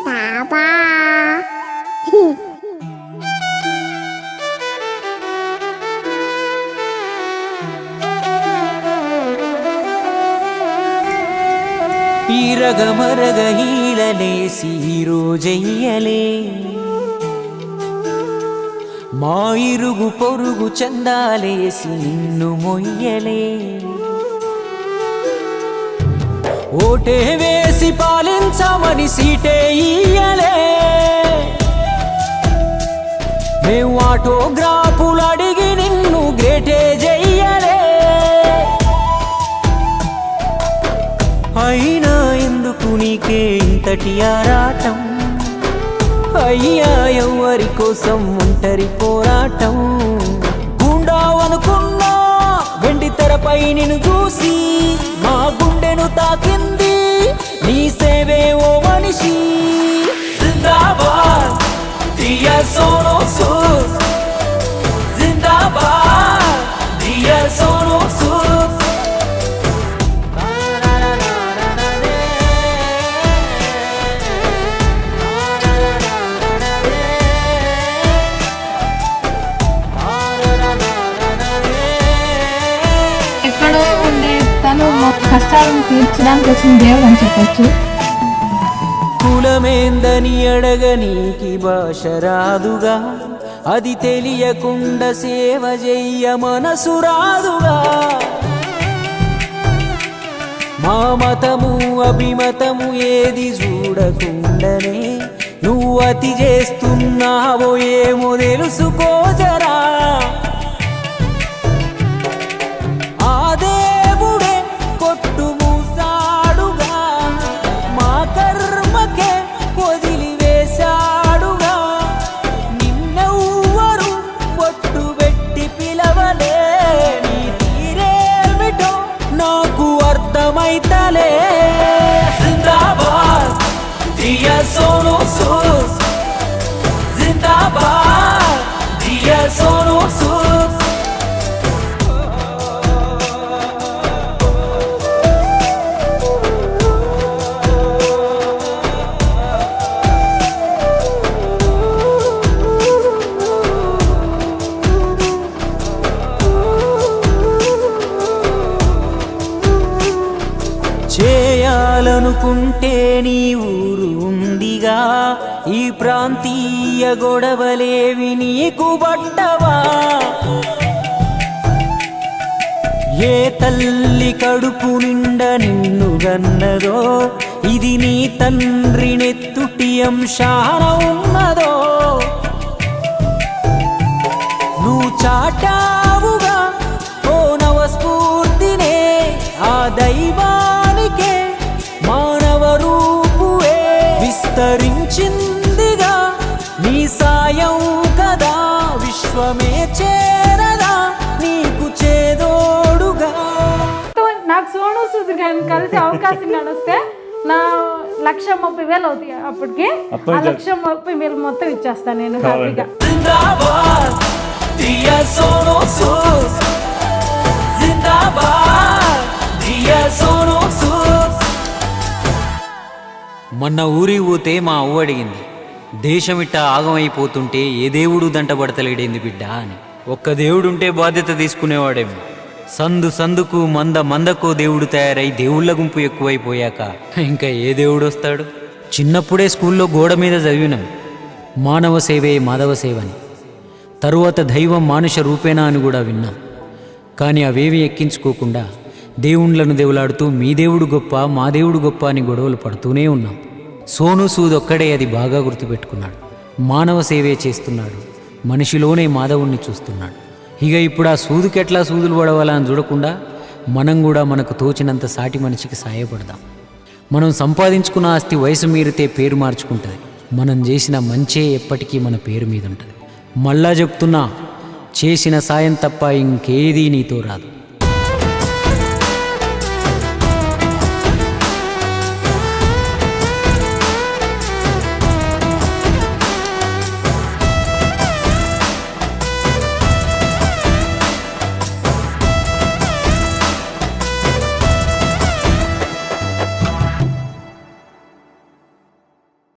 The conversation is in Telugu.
తాబా ఈరగమరగ ఈలలేసి రోజయ్యలే మా ఇరుగు పొరుగు చందాలేసి నిన్ను మొయ్యలే ఓటే వేసి పాలించమని సీటే ఇయ్యలే మేము ఆటోగ్రాఫులు అడిగి నిన్ను గ్రేటే చెయ్యలే అయినా ఎందుకు నీకే ఇంతటి ఆరాటం అయ్యా ఎవరి కోసం ఒంటరి పోరాటం గుండావనుకున్నా వెండి తెరపై నిన్ను చూసి మా గుండెను తాకింది నీ సేవే ఓ మనిషి జిందాబాద్ డియర్ సోనూ సూద్ జిందాబాద్ డియర్ సోనూ సూద్ ఎక్కడో ఉండే తను కష్టాలను తీర్చడానికి వచ్చిన దేవుడు అని చెప్పచ్చు. కులమేందని అడగనీకి భాష రాదుగా అది తెలియకుండా సేవ చెయ్య మనసు రాదుగా మా మతము అభిమతము ఏది చూడకుండానే నువ్వు అతి చేస్తున్నావో ఏమో తెలుసుకోజరా ఆ దేవుడే కొట్టు మూసాడుగా మా కర్మకే వదిలివేశాడుగా నిన్నెవ్వరు బొట్టు పెట్టి పిలవలే నీ తీరేమిటో నాకు అర్థమైతలే జిందాబాద్ డియర్ సోనూ సూద్ జిందాబాద్ డియర్ సోనూ సూద్ చేయాలనుకుంటే నీ ఊరు ఉందిగా ఈ ప్రాంతీయ గొడవలేవి నీకు బట్టవా ఏ తల్లి కడుపు నిండా నిన్ను గన్నదో ఇది నీ తండ్రి నెత్తుటి అంశాన ఉన్నదో నువ్వు చాటావుగా ఓ నవస్ఫూర్తినే ఆ దైవానికే మానవ రూపువే విస్తరించిందిగా నీ సాయం కదా విశ్వమే చేరదా నీకు చేదోడుగా. నాకు సోనూ సూద్ గారిని కలిసే అవకాశం నడిస్తే నా 1,30,000 అవుతాయి. అప్పటికి ఆ 1,30,000 మొత్తం ఇచ్చేస్తాను నేను హ్యాపీగా. జిందాబాద్ డియర్ సోనూ సూద్ జిందాబాద్ డియర్ సోనూ సూద్. మొన్న ఊరి పోతే మా అవ్వ అడిగింది దేశమిట్ట ఆగమైపోతుంటే ఏ దేవుడు దంటబడతలేడేంది బిడ్డ అని. ఒక్క దేవుడుంటే బాధ్యత తీసుకునేవాడేమో సందు సందుకు మందకో దేవుడు తయారై దేవుళ్ళ గుంపు ఎక్కువైపోయాక ఇంకా ఏ దేవుడు వస్తాడు. చిన్నప్పుడే స్కూల్లో గోడ మీద చదివినాం మానవ సేవే మాధవ సేవని. తరువాత దైవం మానుష రూపేణా అని కూడా విన్నాం. కానీ అవేవి ఎక్కించుకోకుండా దేవుళ్ళను దేవులాడుతూ మీ దేవుడు గొప్ప మా దేవుడు గొప్ప అని గొడవలు పడుతూనే ఉన్నాం. సోనూ సూద్ ఒక్కడే అది బాగా గుర్తుపెట్టుకున్నాడు. మానవ సేవే చేస్తున్నాడు, మనిషిలోనే మాధవుణ్ణి చూస్తున్నాడు. ఇక ఇప్పుడు ఆ సూదుకెట్లా సూదులు పడవాలా అని చూడకుండా మనం కూడా మనకు తోచినంత సాటి మనిషికి సాయపడదాం. మనం సంపాదించుకున్న ఆస్తి వయసు మీరితే పేరు మార్చుకుంటుంది. మనం చేసిన మంచే ఎప్పటికీ మన పేరు మీద ఉంటుంది. మళ్ళా చెప్తున్నా, చేసిన సాయం తప్ప ఇంకేదీ నీతో రాదు.